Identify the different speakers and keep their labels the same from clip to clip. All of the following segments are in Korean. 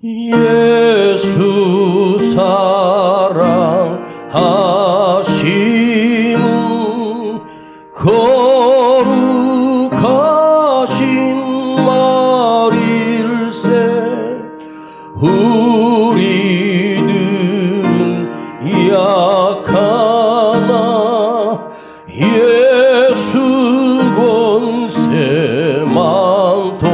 Speaker 1: 예수 사랑하심은 거룩하신 말일세. 우리들은 약하나 예수 권세 많도다.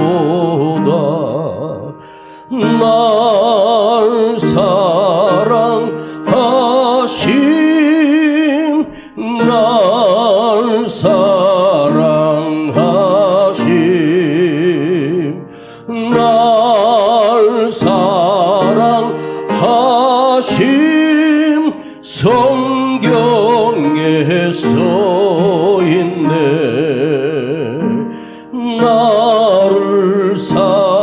Speaker 1: 날 사랑하심, 날 사랑하심, 날 사랑하심. 성경에 써있네. 나를 사랑하시고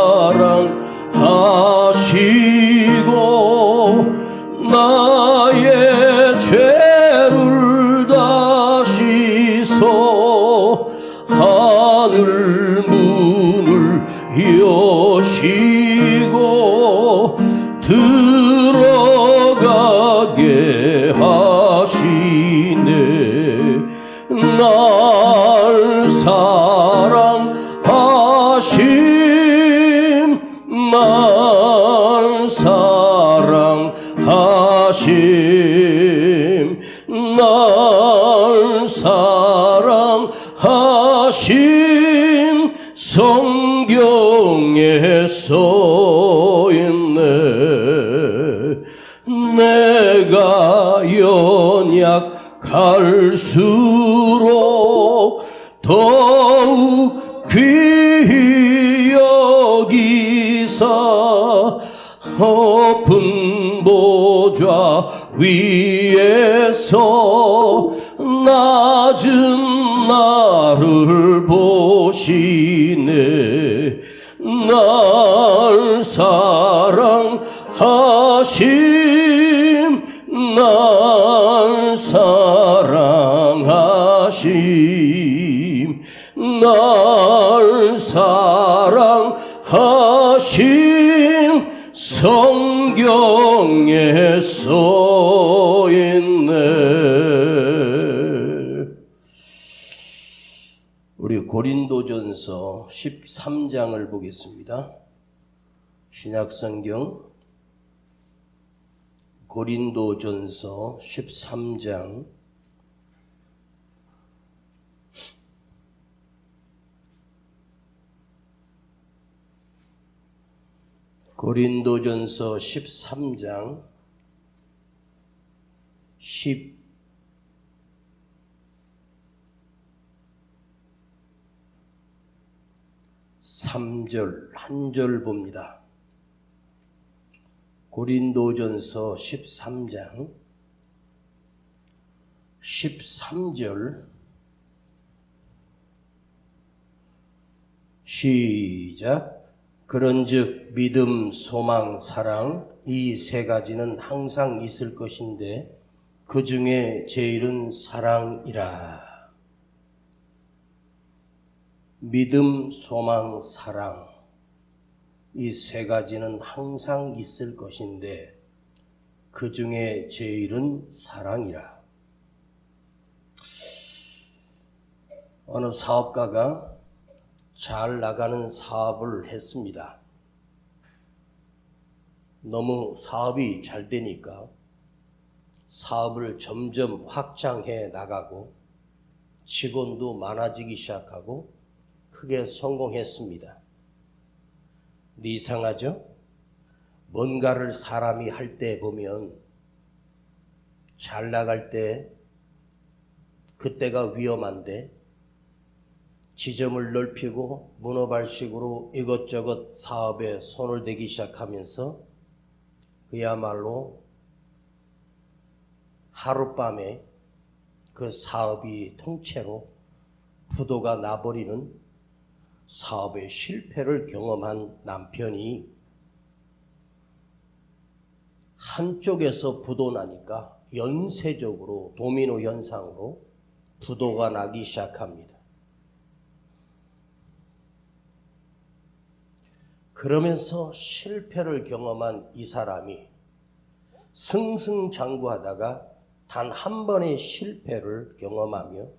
Speaker 1: 나의 죄를 다시소 하늘 문을 여시고 들어가게 하시네. 날 사랑하심, 날 사랑하심, 날 사랑하심. 성경에 써있네. 내가 연약할수록 더욱 귀히 여기사 높은 보좌 위에서 낮은 나를 보시네. 날 사랑하심, 날 사랑하심, 날 사랑하심. 성경에 써있네. 우리 고린도전서 13장을 보겠습니다. 신약성경 고린도전서 13장 고린도전서 13장 13절 한 절 봅니다. 고린도전서 13장 13절 시작. 그런즉 믿음, 소망, 사랑 이 세 가지는 항상 있을 것인데 그 중에 제일은 사랑이라. 믿음, 소망, 사랑 이 세 가지는 항상 있을 것인데 그 중에 제일은 사랑이라. 어느 사업가가 잘 나가는 사업을 했습니다. 너무 사업이 잘 되니까 사업을 점점 확장해 나가고 직원도 많아지기 시작하고 크게 성공했습니다. 근데 이상하죠? 뭔가를 사람이 할 때 보면 잘 나갈 때 그때가 위험한데 지점을 넓히고 문어발식으로 이것저것 사업에 손을 대기 시작하면서 그야말로 하룻밤에 그 사업이 통째로 부도가 나버리는 사업의 실패를 경험한 남편이 한쪽에서 부도 나니까 연쇄적으로 도미노 현상으로 부도가 나기 시작합니다. 그러면서 실패를 경험한 이 사람이 승승장구하다가 단 한 번의 실패를 경험하며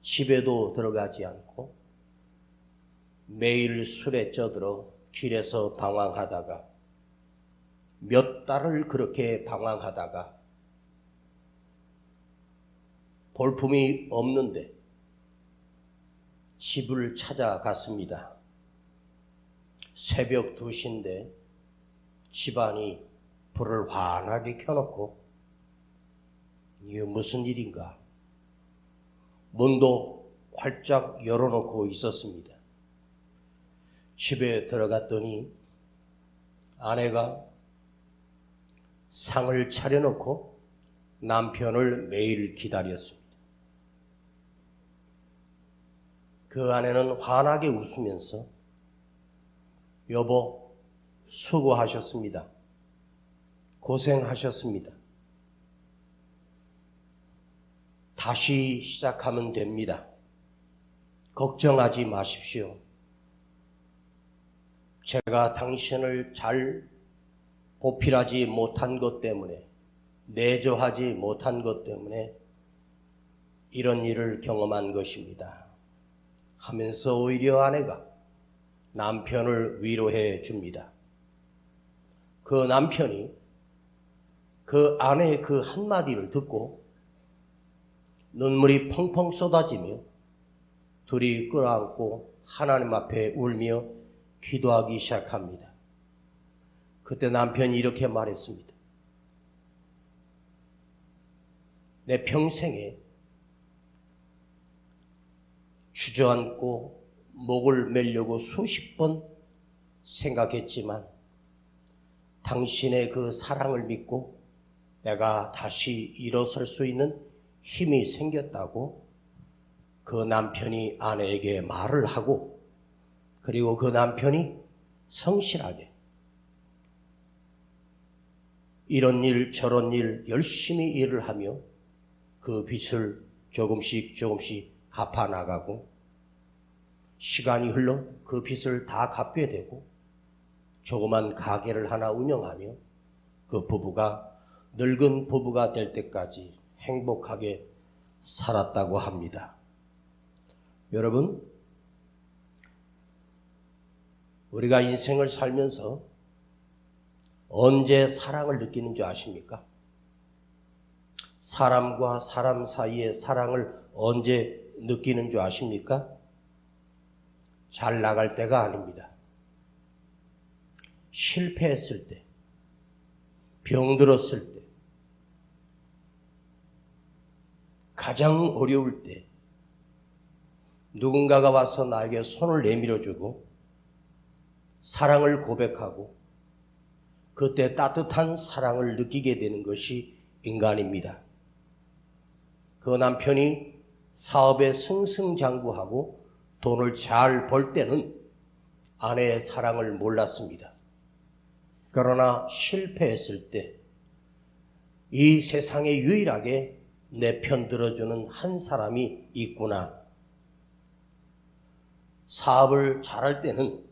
Speaker 1: 집에도 들어가지 않고 매일 술에 쪄들어 길에서 방황하다가 몇 달을 그렇게 방황하다가 볼품이 없는데 집을 찾아갔습니다. 새벽 2시인데 집안이 불을 환하게 켜놓고 이게 무슨 일인가? 문도 활짝 열어놓고 있었습니다. 집에 들어갔더니 아내가 상을 차려놓고 남편을 매일 기다렸습니다. 그 아내는 환하게 웃으면서 여보, 수고하셨습니다. 고생하셨습니다. 다시 시작하면 됩니다. 걱정하지 마십시오. 제가 당신을 잘 보필하지 못한 것 때문에, 내조하지 못한 것 때문에 이런 일을 경험한 것입니다. 하면서 오히려 아내가 남편을 위로해 줍니다. 그 남편이 그 아내의 그 한마디를 듣고 눈물이 펑펑 쏟아지며 둘이 끌어안고 하나님 앞에 울며 기도하기 시작합니다. 그때 남편이 이렇게 말했습니다. 내 평생에 주저앉고 목을 매려고 수십 번 생각했지만 당신의 그 사랑을 믿고 내가 다시 일어설 수 있는 힘이 생겼다고 그 남편이 아내에게 말을 하고, 그리고 그 남편이 성실하게 이런 일 저런 일 열심히 일을 하며 그 빚을 조금씩 갚아나가고, 시간이 흘러 그 빚을 다 갚게 되고 조그만 가게를 하나 운영하며 그 부부가 늙은 부부가 될 때까지 행복하게 살았다고 합니다. 여러분, 우리가 인생을 살면서 언제 사랑을 느끼는 줄 아십니까? 사람과 사람 사이의 사랑을 언제 느끼는 줄 아십니까? 잘 나갈 때가 아닙니다. 실패했을 때, 병들었을 때, 가장 어려울 때 누군가가 와서 나에게 손을 내밀어주고 사랑을 고백하고 그때 따뜻한 사랑을 느끼게 되는 것이 인간입니다. 그 남편이 사업에 승승장구하고 돈을 잘 벌 때는 아내의 사랑을 몰랐습니다. 그러나 실패했을 때 이 세상에 유일하게 내 편 들어주는 한 사람이 있구나. 사업을 잘할 때는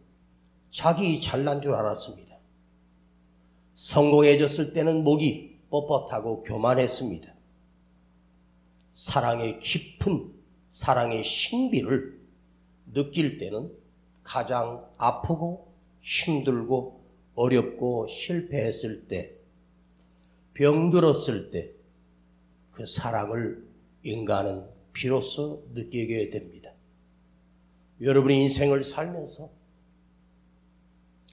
Speaker 1: 자기 잘난 줄 알았습니다. 성공해졌을 때는 목이 뻣뻣하고 교만했습니다. 사랑의 깊은 사랑의 신비를 느낄 때는 가장 아프고 힘들고 어렵고 실패했을 때, 병들었을 때 그 사랑을 인간은 비로소 느끼게 됩니다. 여러분의 인생을 살면서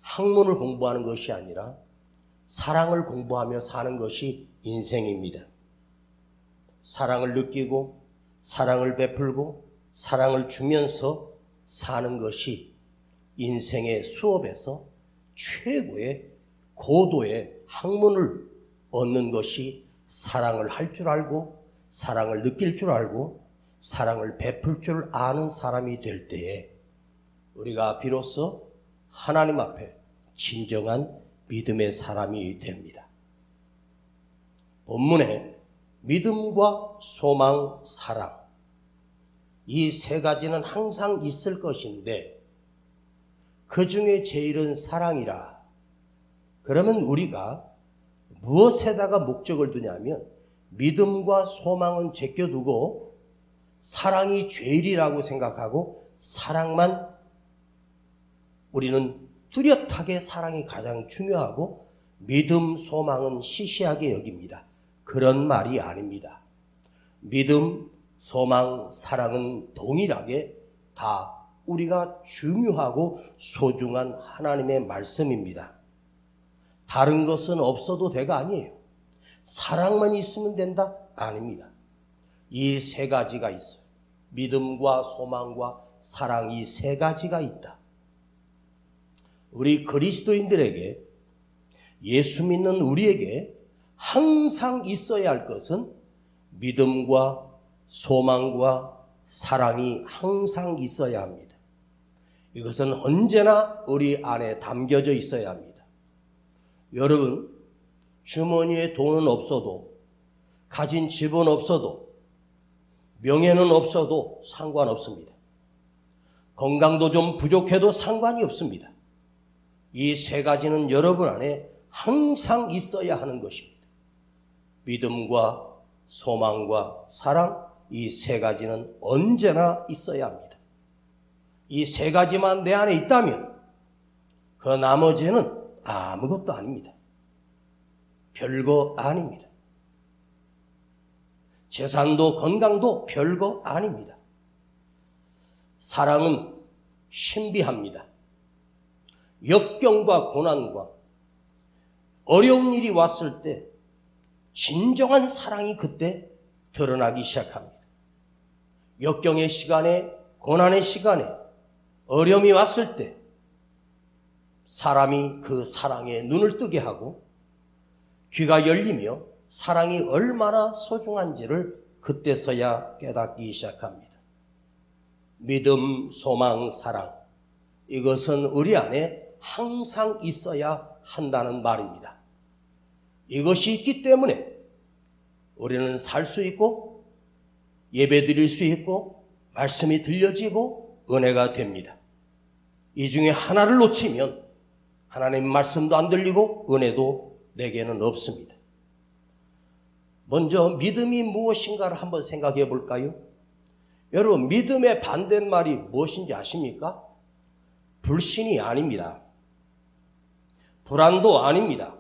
Speaker 1: 학문을 공부하는 것이 아니라 사랑을 공부하며 사는 것이 인생입니다. 사랑을 느끼고 사랑을 베풀고 사랑을 주면서 사는 것이 인생의 수업에서 최고의 고도의 학문을 얻는 것이 사랑을 할 줄 알고 사랑을 느낄 줄 알고 사랑을 베풀 줄 아는 사람이 될 때에 우리가 비로소 하나님 앞에 진정한 믿음의 사람이 됩니다. 본문에 믿음과 소망, 사랑, 이 세 가지는 항상 있을 것인데 그 중에 제일은 사랑이라. 그러면 우리가 무엇에다가 목적을 두냐면 믿음과 소망은 제껴두고 사랑이 제일이라고 생각하고 사랑만 우리는 뚜렷하게 사랑이 가장 중요하고 믿음, 소망은 시시하게 여깁니다. 그런 말이 아닙니다. 믿음, 소망, 사랑은 동일하게 다 우리가 중요하고 소중한 하나님의 말씀입니다. 다른 것은 없어도 돼가 아니에요. 사랑만 있으면 된다? 아닙니다. 이 세 가지가 있어요. 믿음과 소망과 사랑, 이 세 가지가 있다. 우리 그리스도인들에게, 예수 믿는 우리에게 항상 있어야 할 것은 믿음과 소망과 사랑이 항상 있어야 합니다. 이것은 언제나 우리 안에 담겨져 있어야 합니다. 여러분, 주머니에 돈은 없어도, 가진 집은 없어도, 명예는 없어도 상관없습니다. 건강도 좀 부족해도 상관이 없습니다. 이 세 가지는 여러분 안에 항상 있어야 하는 것입니다. 믿음과 소망과 사랑, 이 세 가지는 언제나 있어야 합니다. 이 세 가지만 내 안에 있다면 그 나머지는 아무것도 아닙니다. 별거 아닙니다. 재산도 건강도 별거 아닙니다. 사랑은 신비합니다. 역경과 고난과 어려운 일이 왔을 때 진정한 사랑이 그때 드러나기 시작합니다. 역경의 시간에, 고난의 시간에, 어려움이 왔을 때 사람이 그 사랑에 눈을 뜨게 하고 귀가 열리며 사랑이 얼마나 소중한지를 그때서야 깨닫기 시작합니다. 믿음, 소망, 사랑, 이것은 우리 안에 항상 있어야 한다는 말입니다. 이것이 있기 때문에 우리는 살 수 있고 예배 드릴 수 있고 말씀이 들려지고 은혜가 됩니다. 이 중에 하나를 놓치면 하나님 말씀도 안 들리고 은혜도 내게는 없습니다. 먼저 믿음이 무엇인가를 한번 생각해 볼까요? 여러분, 믿음의 반대말이 무엇인지 아십니까? 불신이 아닙니다. 불안도 아닙니다.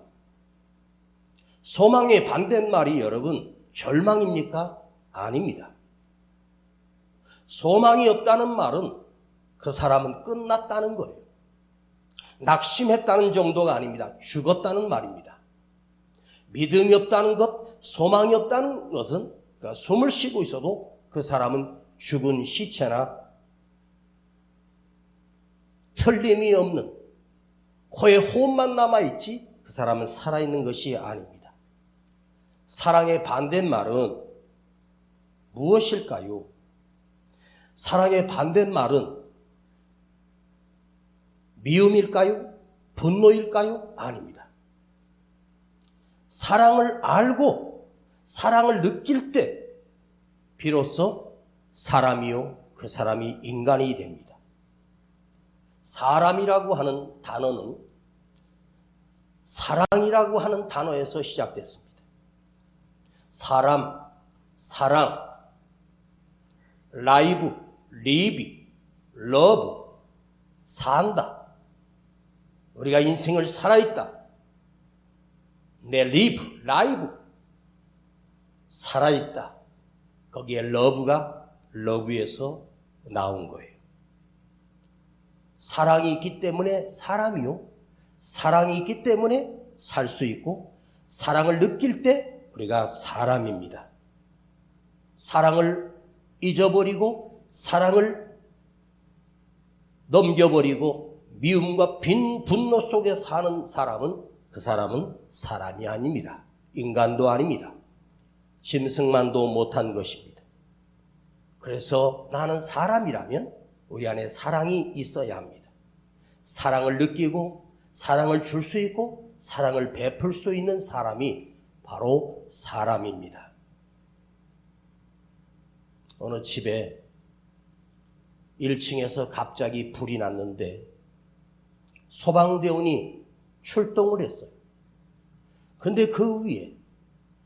Speaker 1: 소망의 반대말이 여러분 절망입니까? 아닙니다. 소망이 없다는 말은 그 사람은 끝났다는 거예요. 낙심했다는 정도가 아닙니다. 죽었다는 말입니다. 믿음이 없다는 것, 소망이 없다는 것은 그러니까 숨을 쉬고 있어도 그 사람은 죽은 시체나 틀림이 없는 코에 호흡만 남아있지 그 사람은 살아있는 것이 아닙니다. 사랑의 반대말은 무엇일까요? 사랑의 반대말은 미움일까요? 분노일까요? 아닙니다. 사랑을 알고 사랑을 느낄 때 비로소 사람이요 그 사람이 인간이 됩니다. 사람이라고 하는 단어는 사랑이라고 하는 단어에서 시작됐습니다. 사람, 사랑, 라이브, 리비, 러브, 산다. 우리가 인생을 살아있다. 내 리브, 라이브, 살아있다. 거기에 러브가 러브에서 나온 거예요. 사랑이 있기 때문에 사람이요. 사랑이 있기 때문에 살 수 있고 사랑을 느낄 때 우리가 사람입니다. 사랑을 잊어버리고 사랑을 넘겨버리고 미움과 빈 분노 속에 사는 사람은 그 사람은 사람이 아닙니다. 인간도 아닙니다. 짐승만도 못한 것입니다. 그래서 나는 사람이라면 우리 안에 사랑이 있어야 합니다. 사랑을 느끼고 사랑을 줄 수 있고 사랑을 베풀 수 있는 사람이 바로 사람입니다. 어느 집에 1층에서 갑자기 불이 났는데 소방대원이 출동을 했어요. 근데 그 위에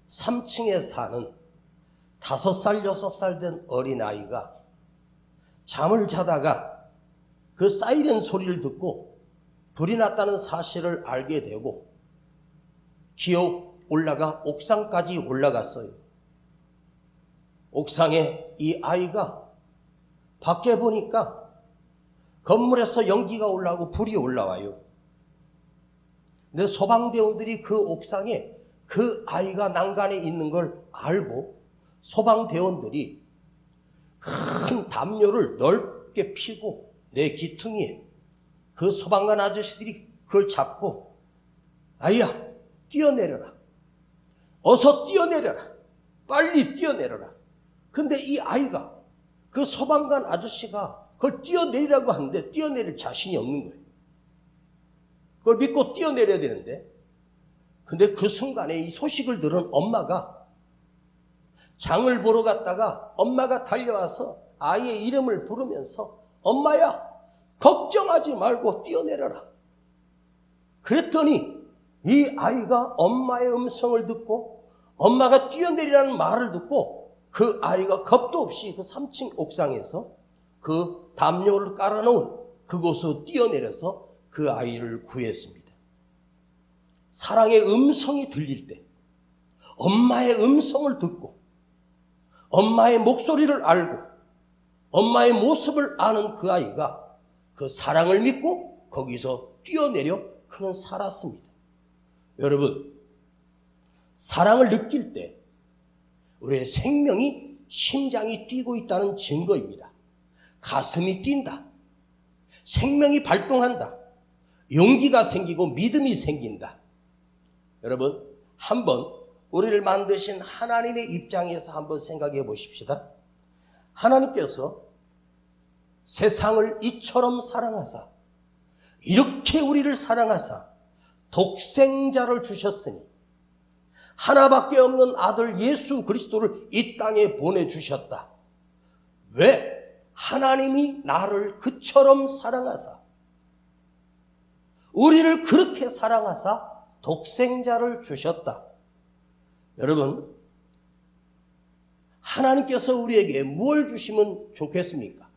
Speaker 1: 3층에 사는 5살, 6살 된 어린아이가 잠을 자다가 그 사이렌 소리를 듣고 불이 났다는 사실을 알게 되고 기어 올라가 옥상까지 올라갔어요. 옥상에 이 아이가 밖에 보니까 건물에서 연기가 올라오고 불이 올라와요. 근데 소방대원들이 그 옥상에 그 아이가 난간에 있는 걸 알고 소방대원들이 큰 담요를 넓게 피고 내 기퉁이에 그 소방관 아저씨들이 그걸 잡고 아이야 뛰어내려라. 어서 뛰어내려라. 빨리 뛰어내려라. 근데 이 아이가 그 소방관 아저씨가 그걸 뛰어내리라고 하는데 뛰어내릴 자신이 없는 거예요. 그걸 믿고 뛰어내려야 되는데 근데 그 순간에 이 소식을 들은 엄마가 장을 보러 갔다가 엄마가 달려와서 아이의 이름을 부르면서 엄마야 걱정하지 말고 뛰어내려라. 그랬더니 이 아이가 엄마의 음성을 듣고 엄마가 뛰어내리라는 말을 듣고 그 아이가 겁도 없이 그 3층 옥상에서 그 담요를 깔아놓은 그곳으로 뛰어내려서 그 아이를 구했습니다. 사랑의 음성이 들릴 때 엄마의 음성을 듣고 엄마의 목소리를 알고 엄마의 모습을 아는 그 아이가 그 사랑을 믿고 거기서 뛰어내려 그는 살았습니다. 여러분, 사랑을 느낄 때 우리의 생명이 심장이 뛰고 있다는 증거입니다. 가슴이 뛴다. 생명이 발동한다. 용기가 생기고 믿음이 생긴다. 여러분, 한번 우리를 만드신 하나님의 입장에서 한번 생각해 보십시다. 하나님께서 세상을 이처럼 사랑하사 이렇게 우리를 사랑하사 독생자를 주셨으니 하나밖에 없는 아들 예수 그리스도를 이 땅에 보내주셨다. 왜? 하나님이 나를 그처럼 사랑하사 우리를 그렇게 사랑하사 독생자를 주셨다. 여러분, 하나님께서 우리에게 무엇을 주시면 좋겠습니까?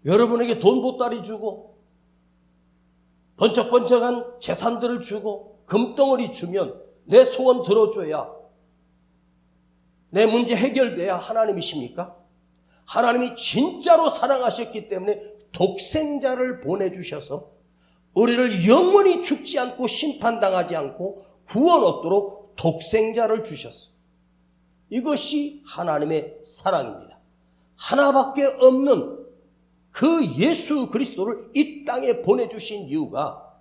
Speaker 1: 여러분에게 돈 보따리 주고 번쩍번쩍한 재산들을 주고 금덩어리 주면 내 소원 들어줘야 내 문제 해결돼야 하나님이십니까? 하나님이 진짜로 사랑하셨기 때문에 독생자를 보내주셔서 우리를 영원히 죽지 않고 심판당하지 않고 구원 얻도록 독생자를 주셨어요. 이것이 하나님의 사랑입니다. 하나밖에 없는 그 예수 그리스도를 이 땅에 보내주신 이유가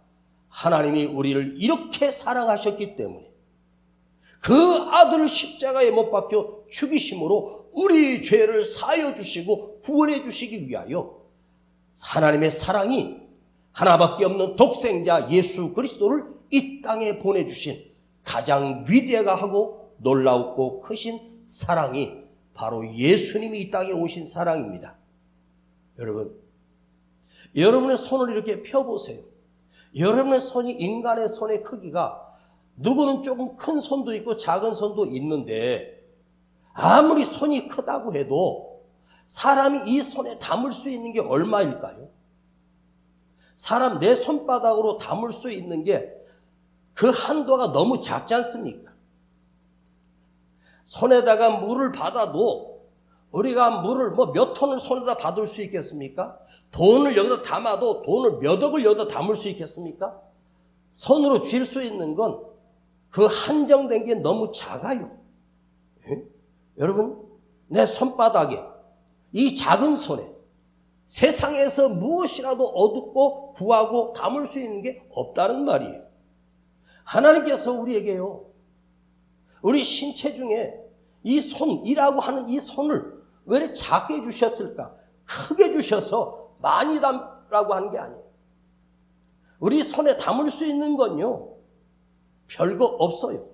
Speaker 1: 하나님이 우리를 이렇게 사랑하셨기 때문에 그 아들을 십자가에 못 박혀 죽이심으로 우리 죄를 사하여 주시고 구원해 주시기 위하여 하나님의 사랑이 하나밖에 없는 독생자 예수 그리스도를 이 땅에 보내주신 가장 위대하고 놀랍고 크신 사랑이 바로 예수님이 이 땅에 오신 사랑입니다. 여러분, 여러분의 손을 이렇게 펴보세요. 여러분의 손이 인간의 손의 크기가 누구는 조금 큰 손도 있고 작은 손도 있는데 아무리 손이 크다고 해도 사람이 이 손에 담을 수 있는 게 얼마일까요? 사람 내 손바닥으로 담을 수 있는 게 그 한도가 너무 작지 않습니까? 손에다가 물을 받아도 우리가 물을 몇 톤을 손에다 받을 수 있겠습니까? 돈을 여기다 담아도 돈을 몇 억을 여기다 담을 수 있겠습니까? 손으로 쥘 수 있는 건 그 한정된 게 너무 작아요. 예? 여러분, 내 손바닥에 이 작은 손에 세상에서 무엇이라도 얻고 구하고 담을 수 있는 게 없다는 말이에요. 하나님께서 우리에게요, 우리 신체 중에 이 손이라고 하는 이 손을 왜 이렇게 작게 주셨을까? 크게 주셔서 많이 담라고 하는 게 아니에요. 우리 손에 담을 수 있는 건요, 별거 없어요.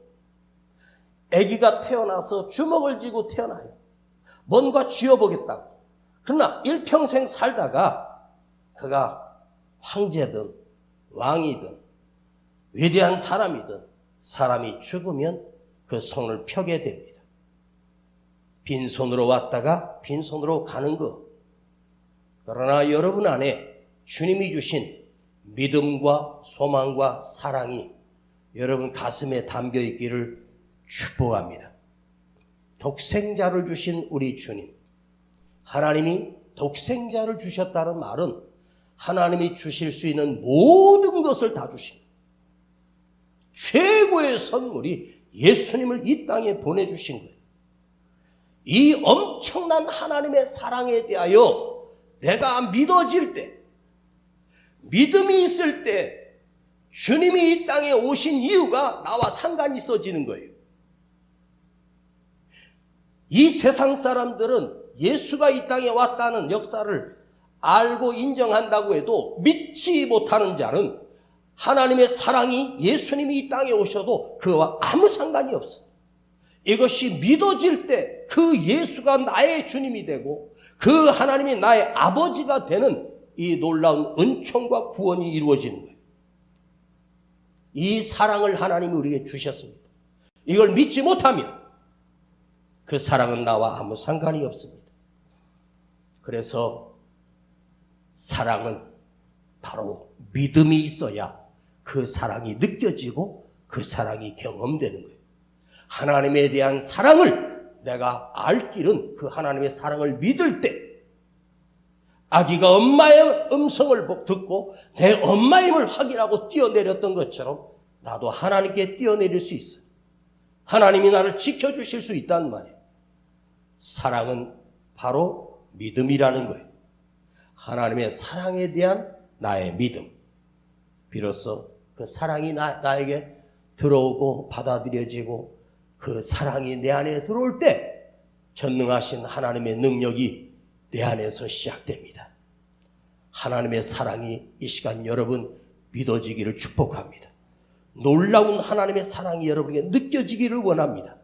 Speaker 1: 아기가 태어나서 주먹을 쥐고 태어나요. 뭔가 쥐어보겠다고. 그러나 일평생 살다가 그가 황제든 왕이든 위대한 사람이든 사람이 죽으면 그 손을 펴게 됩니다. 빈손으로 왔다가 빈손으로 가는 것. 그러나 여러분 안에 주님이 주신 믿음과 소망과 사랑이 여러분 가슴에 담겨 있기를 축복합니다. 독생자를 주신 우리 주님. 하나님이 독생자를 주셨다는 말은 하나님이 주실 수 있는 모든 것을 다 주십니다. 최고의 선물이 예수님을 이 땅에 보내주신 거예요. 이 엄청난 하나님의 사랑에 대하여 내가 믿어질 때, 믿음이 있을 때 주님이 이 땅에 오신 이유가 나와 상관이 있어지는 거예요. 이 세상 사람들은 예수가 이 땅에 왔다는 역사를 알고 인정한다고 해도 믿지 못하는 자는 하나님의 사랑이 예수님이 이 땅에 오셔도 그와 아무 상관이 없어요. 이것이 믿어질 때 그 예수가 나의 주님이 되고 그 하나님이 나의 아버지가 되는 이 놀라운 은총과 구원이 이루어지는 거예요. 이 사랑을 하나님이 우리에게 주셨습니다. 이걸 믿지 못하면 그 사랑은 나와 아무 상관이 없습니다. 그래서 사랑은 바로 믿음이 있어야 그 사랑이 느껴지고 그 사랑이 경험되는 거예요. 하나님에 대한 사랑을 내가 알 길은 그 하나님의 사랑을 믿을 때, 아기가 엄마의 음성을 듣고 내 엄마임을 확인하고 뛰어내렸던 것처럼 나도 하나님께 뛰어내릴 수 있어요. 하나님이 나를 지켜주실 수 있다는 말이에요. 사랑은 바로 믿음이라는 거예요. 하나님의 사랑에 대한 나의 믿음. 비로소 그 사랑이 나에게 들어오고 받아들여지고 그 사랑이 내 안에 들어올 때 전능하신 하나님의 능력이 내 안에서 시작됩니다. 하나님의 사랑이 이 시간 여러분 믿어지기를 축복합니다. 놀라운 하나님의 사랑이 여러분에게 느껴지기를 원합니다.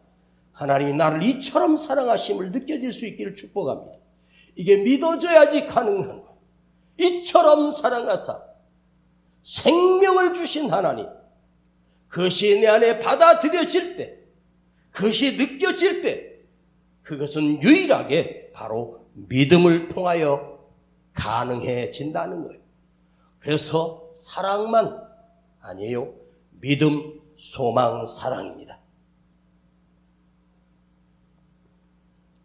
Speaker 1: 하나님이 나를 이처럼 사랑하심을 느껴질 수 있기를 축복합니다. 이게 믿어져야지 가능한 거예요. 이처럼 사랑하사 생명을 주신 하나님, 그것이 내 안에 받아들여질 때, 그것이 느껴질 때, 그것은 유일하게 바로 믿음을 통하여 가능해진다는 거예요. 그래서 사랑만 아니에요. 믿음, 소망, 사랑입니다.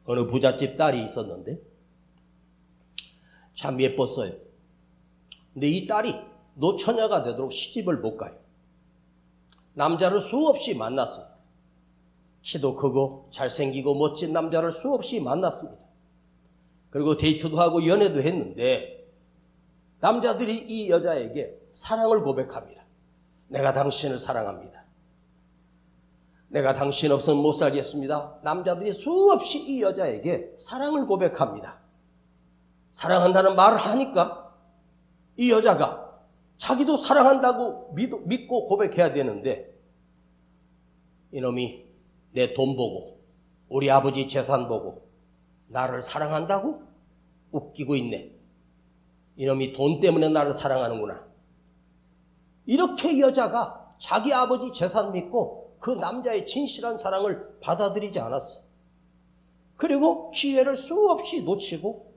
Speaker 1: 어느 부잣집 딸이 있었는데 참 예뻤어요. 근데 이 딸이 노처녀가 되도록 시집을 못 가요. 남자를 수없이 만났습니다. 키도 크고 잘생기고 멋진 남자를 수없이 만났습니다. 그리고 데이트도 하고 연애도 했는데 남자들이 이 여자에게 사랑을 고백합니다. 내가 당신을 사랑합니다. 내가 당신 없으면 못 살겠습니다. 남자들이 수없이 이 여자에게 사랑을 고백합니다. 사랑한다는 말을 하니까 이 여자가 자기도 사랑한다고 믿고 고백해야 되는데 이놈이 내 돈 보고 우리 아버지 재산 보고 나를 사랑한다고? 웃기고 있네. 이놈이 돈 때문에 나를 사랑하는구나. 이렇게 이 여자가 자기 아버지 재산 믿고 그 남자의 진실한 사랑을 받아들이지 않았어. 그리고 기회를 수없이 놓치고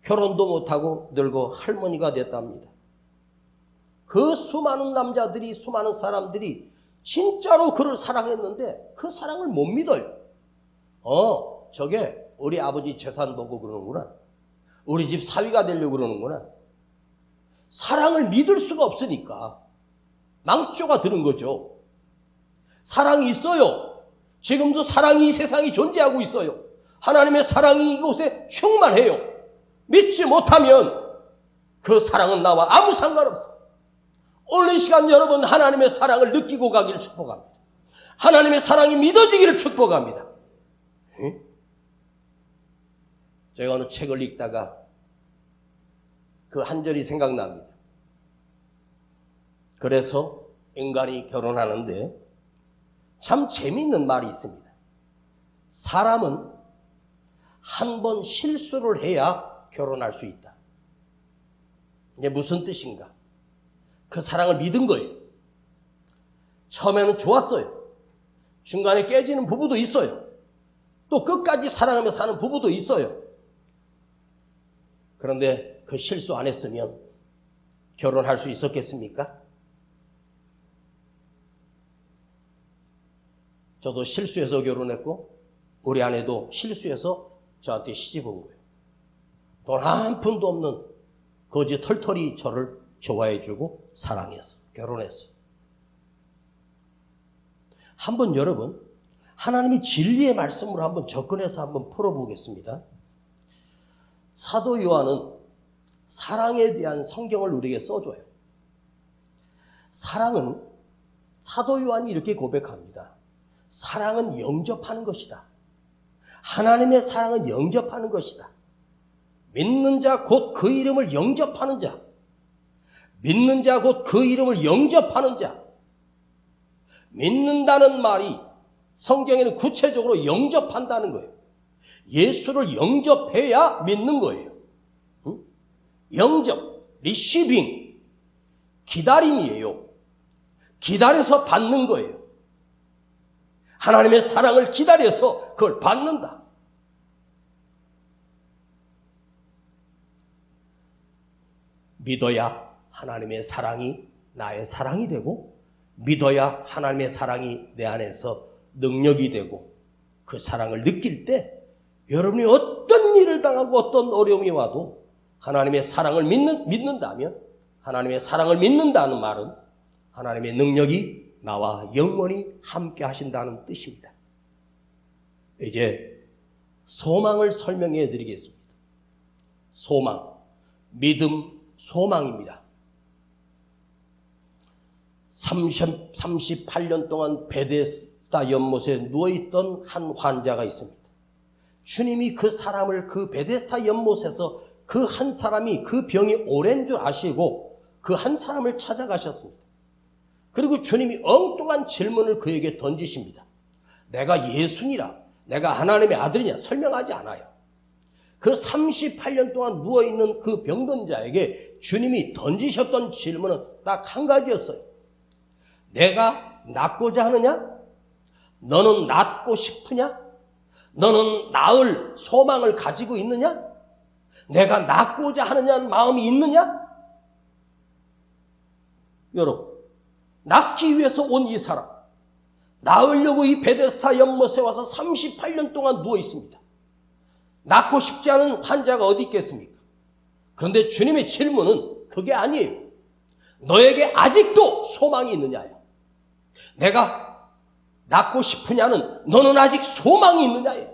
Speaker 1: 결혼도 못하고 늙어 할머니가 됐답니다. 그 수많은 남자들이, 수많은 사람들이 진짜로 그를 사랑했는데 그 사랑을 못 믿어요. 저게 우리 아버지 재산 보고 그러는구나. 우리 집 사위가 되려고 그러는구나. 사랑을 믿을 수가 없으니까 망조가 드는 거죠. 사랑이 있어요. 지금도 사랑이 이 세상에 존재하고 있어요. 하나님의 사랑이 이곳에 충만해요. 믿지 못하면 그 사랑은 나와 아무 상관없어요. 오늘 이 시간 여러분 하나님의 사랑을 느끼고 가기를 축복합니다. 하나님의 사랑이 믿어지기를 축복합니다. 제가 어느 책을 읽다가 그 한 절이 생각납니다. 그래서 인간이 결혼하는데 참 재미있는 말이 있습니다. 사람은 한 번 실수를 해야 결혼할 수 있다. 이게 무슨 뜻인가? 그 사랑을 믿은 거예요. 처음에는 좋았어요. 중간에 깨지는 부부도 있어요. 또 끝까지 사랑하며 사는 부부도 있어요. 그런데 그 실수 안 했으면 결혼할 수 있었겠습니까? 저도 실수해서 결혼했고 우리 아내도 실수해서 저한테 시집 온 거예요. 돈 한 푼도 없는 거지 털털이 저를 좋아해주고 사랑해서 결혼했어요. 한번 여러분 하나님이 진리의 말씀으로 한번 접근해서 한번 풀어보겠습니다. 사도 요한은 사랑에 대한 성경을 우리에게 써줘요. 사랑은 사도 요한이 이렇게 고백합니다. 사랑은 영접하는 것이다. 하나님의 사랑은 영접하는 것이다. 믿는 자 곧 그 이름을 영접하는 자. 믿는 자 곧 그 이름을 영접하는 자. 믿는다는 말이 성경에는 구체적으로 영접한다는 거예요. 예수를 영접해야 믿는 거예요. 영접, 리시빙, 기다림이에요. 기다려서 받는 거예요. 하나님의 사랑을 기다려서 그걸 받는다. 믿어야 하나님의 사랑이 나의 사랑이 되고 믿어야 하나님의 사랑이 내 안에서 능력이 되고 그 사랑을 느낄 때 여러분이 어떤 일을 당하고 어떤 어려움이 와도 하나님의 사랑을 믿는다면 하나님의 사랑을 믿는다는 말은 하나님의 능력이 나와 영원히 함께 하신다는 뜻입니다. 이제 소망을 설명해 드리겠습니다. 소망, 믿음, 소망입니다. 38년 동안 베데스다 연못에 누워있던 한 환자가 있습니다. 주님이 그 사람을 그 베데스다 연못에서 그 한 사람이 그 병이 오랜 줄 아시고 그 한 사람을 찾아가셨습니다. 그리고 주님이 엉뚱한 질문을 그에게 던지십니다. 내가 예수니라, 내가 하나님의 아들이냐 설명하지 않아요. 그 38년 동안 누워있는 그 병든 자에게 주님이 던지셨던 질문은 딱 한 가지였어요. 내가 낫고자 하느냐? 너는 낫고 싶으냐? 너는 나을 소망을 가지고 있느냐? 내가 낫고자 하느냐는 마음이 있느냐? 여러분, 낫기 위해서 온 이 사람, 나으려고 이 베데스다 연못에 와서 38년 동안 누워 있습니다. 낫고 싶지 않은 환자가 어디 있겠습니까? 그런데 주님의 질문은 그게 아니에요. 너에게 아직도 소망이 있느냐요. 내가 낫고 싶으냐는 너는 아직 소망이 있느냐예요.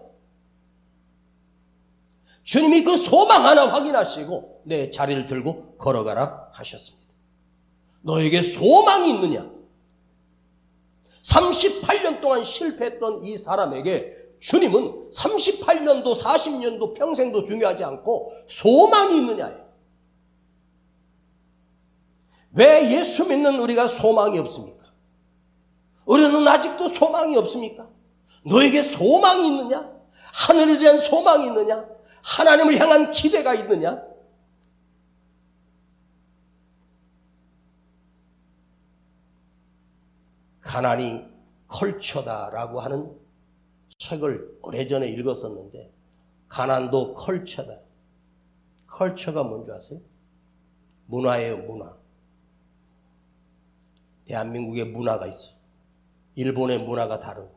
Speaker 1: 주님이 그 소망 하나 확인하시고 내 자리를 들고 걸어가라 하셨습니다. 너에게 소망이 있느냐? 38년 동안 실패했던 이 사람에게 주님은 38년도 40년도 평생도 중요하지 않고 소망이 있느냐예요. 왜 예수 믿는 우리가 소망이 없습니까? 우리는 아직도 소망이 없습니까? 너에게 소망이 있느냐? 하늘에 대한 소망이 있느냐? 하나님을 향한 기대가 있느냐? 가난이 컬처다라고 하는 책을 오래전에 읽었었는데 가난도 컬처다. 컬처가 뭔지 아세요? 문화예요, 문화. 대한민국의 문화가 있어요. 일본의 문화가 다르고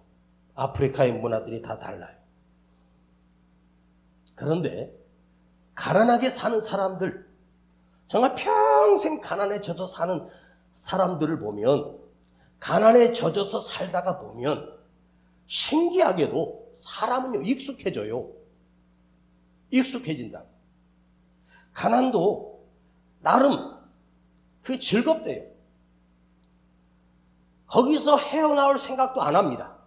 Speaker 1: 아프리카의 문화들이 다 달라요. 그런데 가난하게 사는 사람들, 정말 평생 가난에 젖어 사는 사람들을 보면 가난에 젖어서 살다가 보면 신기하게도 사람은요 익숙해져요. 익숙해진다. 가난도 나름 그게 즐겁대요. 거기서 헤어나올 생각도 안 합니다.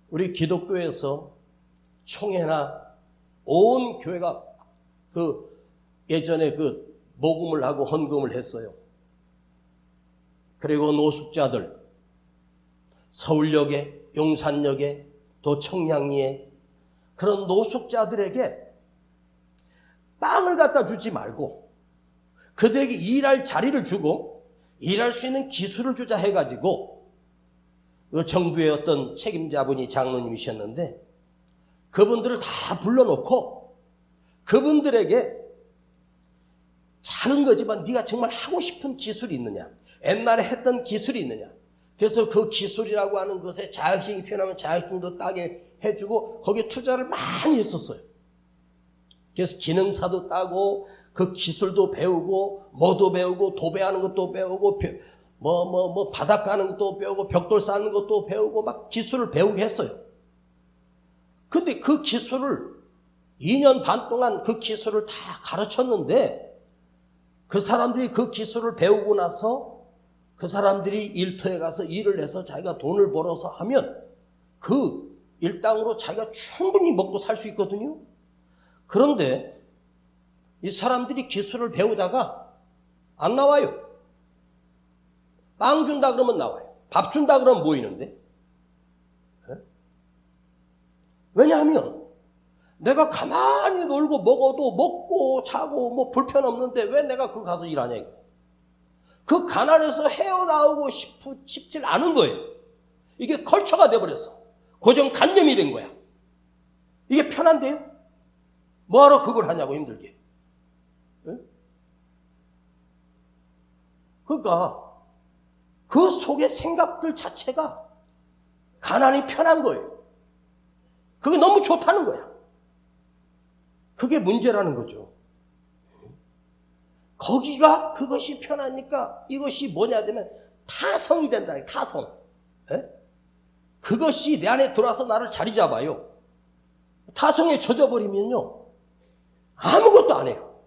Speaker 1: 우리 기독교에서 총회나 온 교회가 예전에 모금을 하고 헌금을 했어요. 그리고 노숙자들, 서울역에, 용산역에, 또 청량리에 그런 노숙자들에게 빵을 갖다 주지 말고 그들에게 일할 자리를 주고 일할 수 있는 기술을 주자 해가지고 정부의 어떤 책임자분이 장로님이셨는데 그분들을 다 불러놓고 그분들에게 작은 거지만 네가 정말 하고 싶은 기술이 있느냐, 옛날에 했던 기술이 있느냐, 그래서 그 기술이라고 하는 것에 자격증이 필요하면 자격증도 따게 해주고 거기에 투자를 많이 했었어요. 그래서 기능사도 따고 그 기술도 배우고 뭐도 배우고 도배하는 것도 배우고 바닥 가는 것도 배우고 벽돌 쌓는 것도 배우고 막 기술을 배우게 했어요. 근데 그 기술을 2년 반 동안 그 기술을 다 가르쳤는데 그 사람들이 그 기술을 배우고 나서 그 사람들이 일터에 가서 일을 해서 자기가 돈을 벌어서 하면 그 일당으로 자기가 충분히 먹고 살 수 있거든요. 그런데 이 사람들이 기술을 배우다가 안 나와요. 빵 준다 그러면 나와요. 밥 준다 그러면 모이는데. 왜냐하면 내가 가만히 놀고 먹어도 먹고 자고 뭐 불편 없는데 왜 내가 그 가서 일하냐 이거. 그 가난에서 헤어나오고 싶질 않은 거예요. 이게 컬처가 돼버렸어. 고정관념이 된 거야. 이게 편한데요? 뭐하러 그걸 하냐고 힘들게. 그러니까 그 속의 생각들 자체가 가난이 편한 거예요. 그게 너무 좋다는 거야. 그게 문제라는 거죠. 거기가 그것이 편하니까 이것이 뭐냐 되면 타성이 된다. 타성. 그것이 내 안에 들어와서 나를 자리 잡아요. 타성에 젖어버리면요 아무것도 안 해요.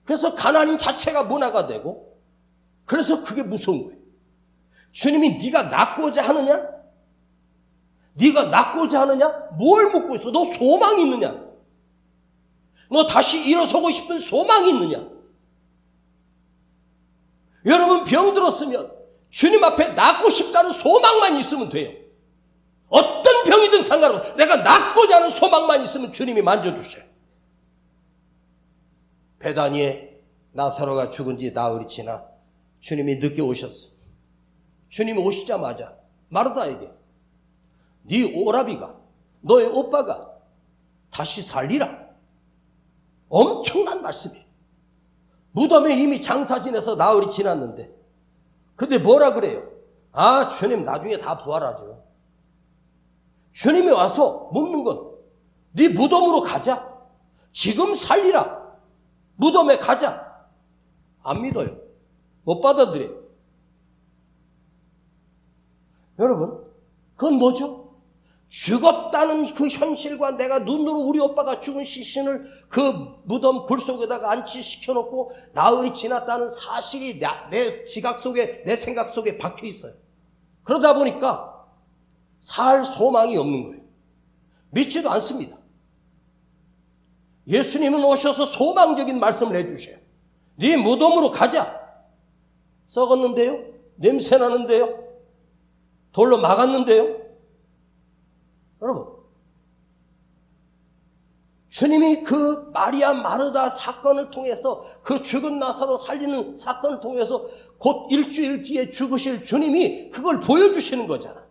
Speaker 1: 그래서 가난인 자체가 문화가 되고 그래서 그게 무서운 거예요. 주님이 네가 낫고자 하느냐? 네가 낫고자 하느냐? 뭘 묻고 있어? 너 소망이 있느냐? 너 다시 일어서고 싶은 소망이 있느냐? 여러분 병 들었으면 주님 앞에 낫고 싶다는 소망만 있으면 돼요. 어떤 병이든 상관없어. 내가 낫고자 하는 소망만 있으면 주님이 만져주셔요. 베다니에 나사로가 죽은 지 나흘이 지나 주님이 늦게 오셨어. 주님이 오시자마자 마르다에게 네 오라비가 너의 오빠가 다시 살리라. 엄청난 말씀이에요. 무덤에 이미 장사 지내서 나흘이 지났는데 근데 뭐라 그래요? 아 주님 나중에 다 부활하죠. 주님이 와서 묻는 건 네 무덤으로 가자. 지금 살리라. 무덤에 가자. 안 믿어요. 못 받아들여요. 여러분 그건 뭐죠? 죽었다는 그 현실과 내가 눈으로 우리 오빠가 죽은 시신을 그 무덤 굴 속에다가 안치시켜놓고 나흘이 지났다는 사실이 내 지각 속에 내 생각 속에 박혀 있어요. 그러다 보니까 살 소망이 없는 거예요. 믿지도 않습니다. 예수님은 오셔서 소망적인 말씀을 해주셔요. 네 무덤으로 가자. 썩었는데요? 냄새나는데요? 돌로 막았는데요? 여러분 주님이 그 마리아 마르다 사건을 통해서 그 죽은 나사로 살리는 사건을 통해서 곧 일주일 뒤에 죽으실 주님이 그걸 보여주시는 거잖아.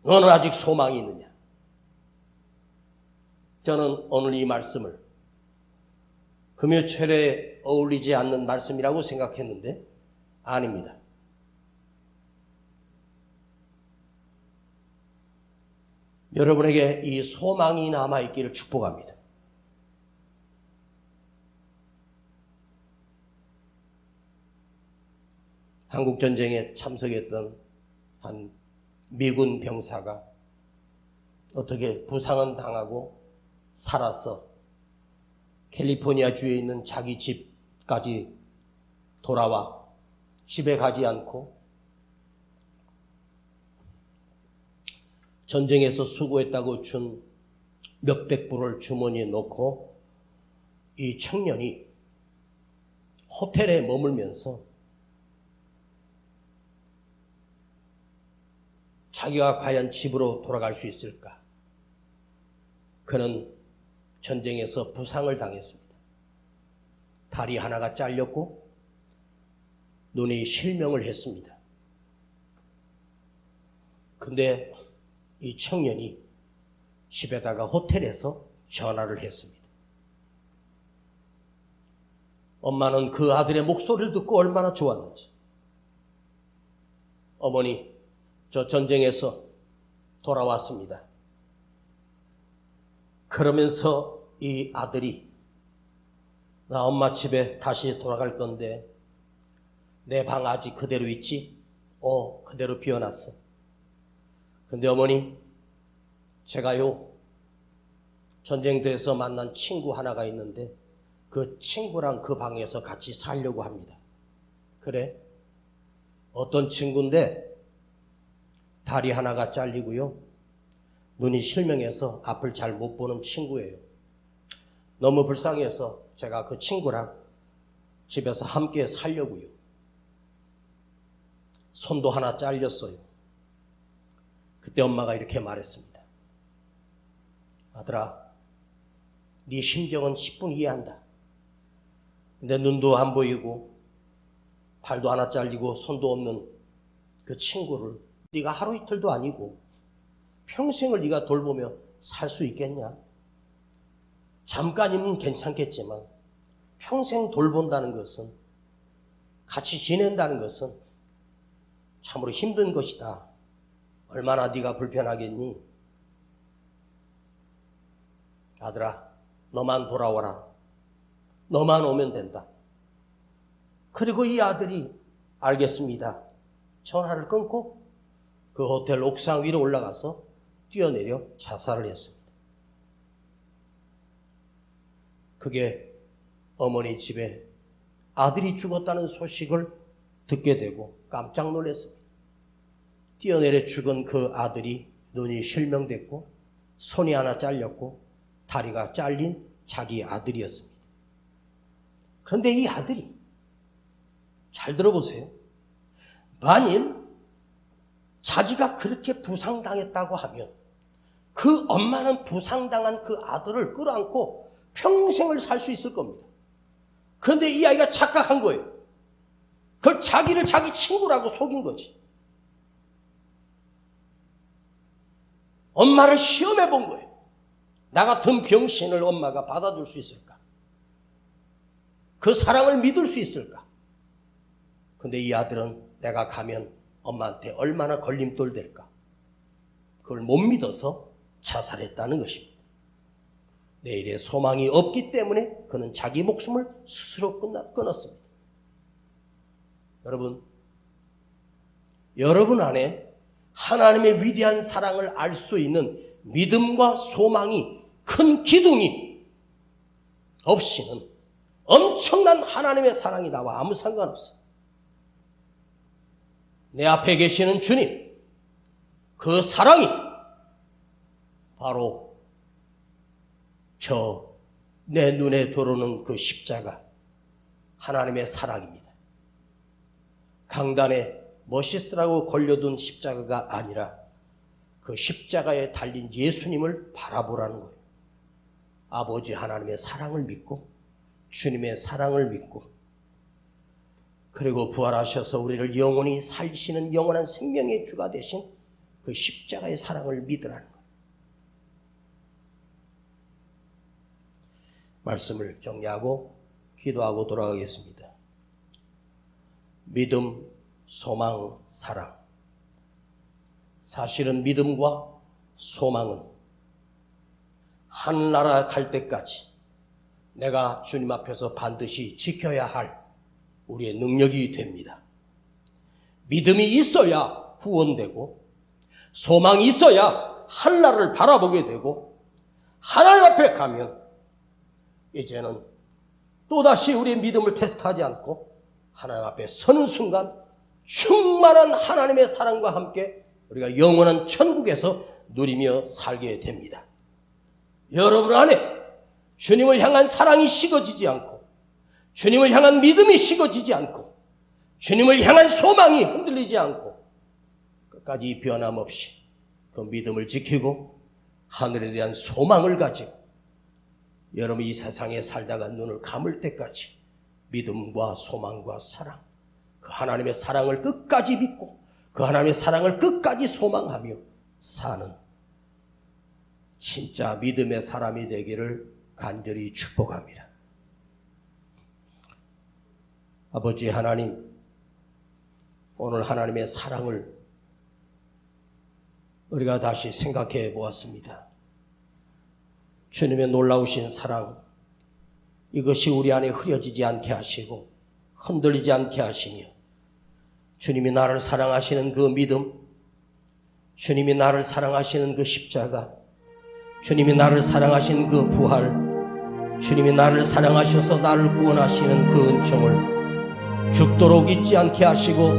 Speaker 1: 너는 아직 소망이 있느냐? 저는 오늘 이 말씀을 금요철에 어울리지 않는 말씀이라고 생각했는데 아닙니다. 여러분에게 이 소망이 남아있기를 축복합니다. 한국전쟁에 참석했던 한 미군 병사가 어떻게 부상은 당하고 살아서 캘리포니아 주에 있는 자기 집까지 돌아와 집에 가지 않고 전쟁에서 수고했다고 준 몇백 불을 주머니에 넣고 이 청년이 호텔에 머물면서 자기가 과연 집으로 돌아갈 수 있을까? 그는 전쟁에서 부상을 당했습니다. 다리 하나가 잘렸고 눈이 실명을 했습니다. 근데 이 청년이 집에다가 호텔에서 전화를 했습니다. 엄마는 그 아들의 목소리를 듣고 얼마나 좋았는지. 어머니, 저 전쟁에서 돌아왔습니다. 그러면서 이 아들이 나 엄마 집에 다시 돌아갈 건데 내 방 아직 그대로 있지? 그대로 비워놨어. 근데 어머니, 제가요 전쟁터에서 만난 친구 하나가 있는데 그 친구랑 그 방에서 같이 살려고 합니다. 그래? 어떤 친구인데 다리 하나가 잘리고요 눈이 실명해서 앞을 잘 못 보는 친구예요. 너무 불쌍해서 제가 그 친구랑 집에서 함께 살려고요. 손도 하나 잘렸어요. 그때 엄마가 이렇게 말했습니다. 아들아, 네 심정은 10분 이해한다. 근데 눈도 안 보이고 발도 하나 잘리고 손도 없는 그 친구를 네가 하루 이틀도 아니고 평생을 네가 돌보며 살 수 있겠냐? 잠깐이면 괜찮겠지만 평생 돌본다는 것은, 같이 지낸다는 것은 참으로 힘든 것이다. 얼마나 네가 불편하겠니? 아들아, 너만 돌아와라. 너만 오면 된다. 그리고 이 아들이 알겠습니다. 전화를 끊고 그 호텔 옥상 위로 올라가서 뛰어내려 자살을 했습니다. 그게 어머니 집에 아들이 죽었다는 소식을 듣게 되고 깜짝 놀랐습니다. 뛰어내려 죽은 그 아들이 눈이 실명됐고 손이 하나 잘렸고 다리가 잘린 자기 아들이었습니다. 그런데 이 아들이, 잘 들어보세요. 만일 자기가 그렇게 부상당했다고 하면 그 엄마는 부상당한 그 아들을 끌어안고 평생을 살 수 있을 겁니다. 그런데 이 아이가 착각한 거예요. 그걸 자기를 자기 친구라고 속인 거지. 엄마를 시험해 본 거예요. 나 같은 병신을 엄마가 받아줄 수 있을까? 그 사랑을 믿을 수 있을까? 근데 이 아들은 내가 가면 엄마한테 얼마나 걸림돌 될까? 그걸 못 믿어서 자살했다는 것입니다. 내일의 소망이 없기 때문에 그는 자기 목숨을 스스로 끊었습니다. 여러분 안에 하나님의 위대한 사랑을 알 수 있는 믿음과 소망이 큰 기둥이 없이는 엄청난 하나님의 사랑이 나와 아무 상관없어. 내 앞에 계시는 주님, 그 사랑이 바로 내 눈에 들어오는 그 십자가, 하나님의 사랑입니다. 강단에 멋있으라고 걸려둔 십자가가 아니라 그 십자가에 달린 예수님을 바라보라는 거예요. 아버지 하나님의 사랑을 믿고 주님의 사랑을 믿고 그리고 부활하셔서 우리를 영원히 살리시는 영원한 생명의 주가 되신 그 십자가의 사랑을 믿으라는 거예요. 말씀을 정리하고 기도하고 돌아가겠습니다. 믿음, 소망, 사랑. 사실은 믿음과 소망은 하늘나라 갈 때까지 내가 주님 앞에서 반드시 지켜야 할 우리의 능력이 됩니다. 믿음이 있어야 구원되고 소망이 있어야 하늘나라를 바라보게 되고 하나님 앞에 가면 이제는 또다시 우리의 믿음을 테스트하지 않고 하나님 앞에 서는 순간 충만한 하나님의 사랑과 함께 우리가 영원한 천국에서 누리며 살게 됩니다. 여러분 안에 주님을 향한 사랑이 식어지지 않고 주님을 향한 믿음이 식어지지 않고 주님을 향한 소망이 흔들리지 않고 끝까지 변함없이 그 믿음을 지키고 하늘에 대한 소망을 가지고 여러분 이 세상에 살다가 눈을 감을 때까지 믿음과 소망과 사랑, 그 하나님의 사랑을 끝까지 믿고 그 하나님의 사랑을 끝까지 소망하며 사는 진짜 믿음의 사람이 되기를 간절히 축복합니다. 아버지 하나님, 오늘 하나님의 사랑을 우리가 다시 생각해 보았습니다. 주님의 놀라우신 사랑, 이것이 우리 안에 흐려지지 않게 하시고 흔들리지 않게 하시며, 주님이 나를 사랑하시는 그 믿음, 주님이 나를 사랑하시는 그 십자가, 주님이 나를 사랑하신 그 부활, 주님이 나를 사랑하셔서 나를 구원하시는 그 은총을 죽도록 잊지 않게 하시고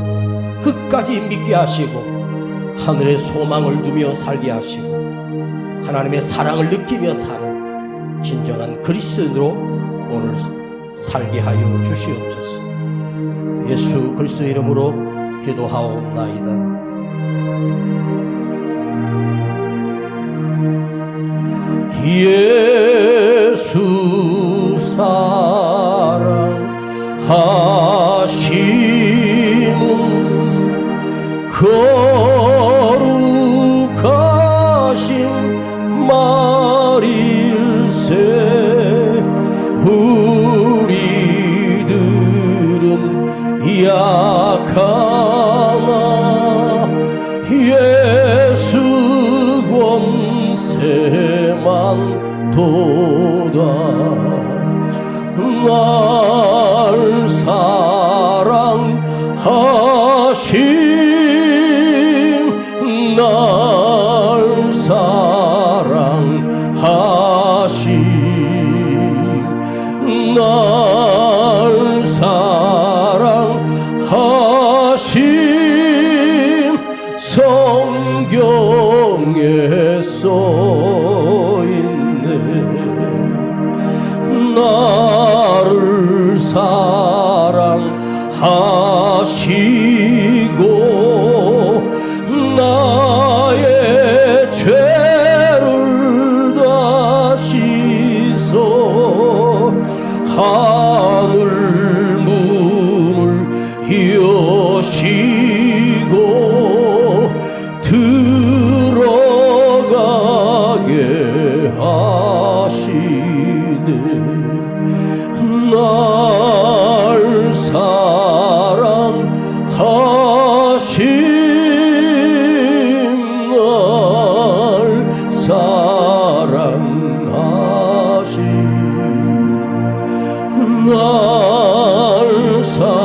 Speaker 1: 끝까지 믿게 하시고 하늘의 소망을 두며 살게 하시고 하나님의 사랑을 느끼며 사는 진정한 그리스도인으로 오늘 살게 하여 주시옵소서. 예수 그리스도의 이름으로 기도하옵나이다. 예수 사랑하심은 거룩하신 말일세. 우리들은 약하나 예수 권세만 도다. 날 사랑하심, 날 사랑하심, 날 사랑하심. 성경에 써있네. 나를 사랑하시고 나의 죄를 다 씻어 하늘 문을 여시고 들어가게 하시네. 날 사랑하심, 날 사랑하심, 날 사랑하심.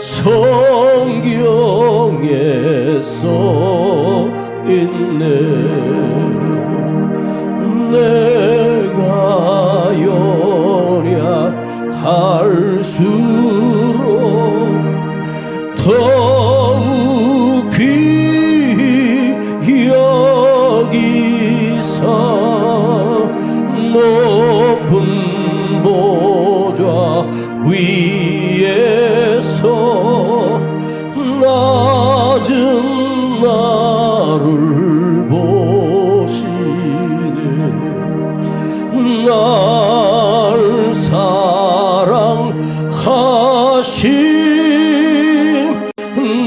Speaker 1: 성경에 써있네. 내가 연약할수록 더욱 귀히 여기사 높은 보좌 위에서 낮은 나를 보시네. 날 사랑하심,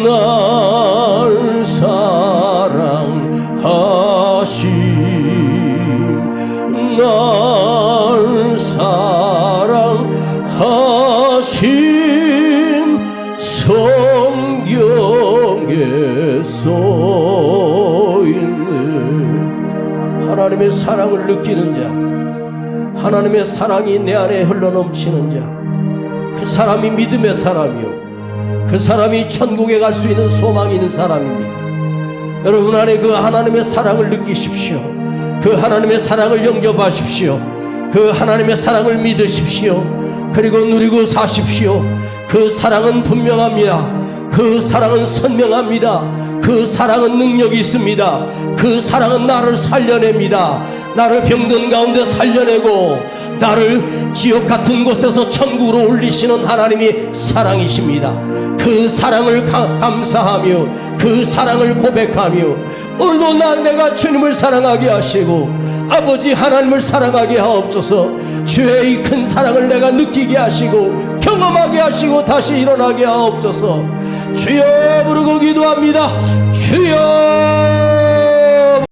Speaker 1: 날 사랑하심, 날 사랑하심. 성경에 써있네. 하나님의 사랑을 느끼는 자, 하나님의 사랑이 내 안에 흘러넘치는 자, 그 사람이 믿음의 사람이요, 그 사람이 천국에 갈 수 있는 소망이 있는 사람입니다. 여러분 안에 그 하나님의 사랑을 느끼십시오. 그 하나님의 사랑을 영접하십시오. 그 하나님의 사랑을 믿으십시오. 그리고 누리고 사십시오. 그 사랑은 분명합니다. 그 사랑은 선명합니다. 그 사랑은 능력이 있습니다. 그 사랑은 나를 살려냅니다. 나를 병든 가운데 살려내고 나를 지옥 같은 곳에서 천국으로 올리시는 하나님이 사랑이십니다. 그 사랑을 감사하며 그 사랑을 고백하며 오늘도 내가 주님을 사랑하게 하시고 아버지 하나님을 사랑하게 하옵소서. 주의 이 큰 사랑을 내가 느끼게 하시고 경험하게 하시고 다시 일어나게 하옵소서. 주여 부르고 기도합니다. 주여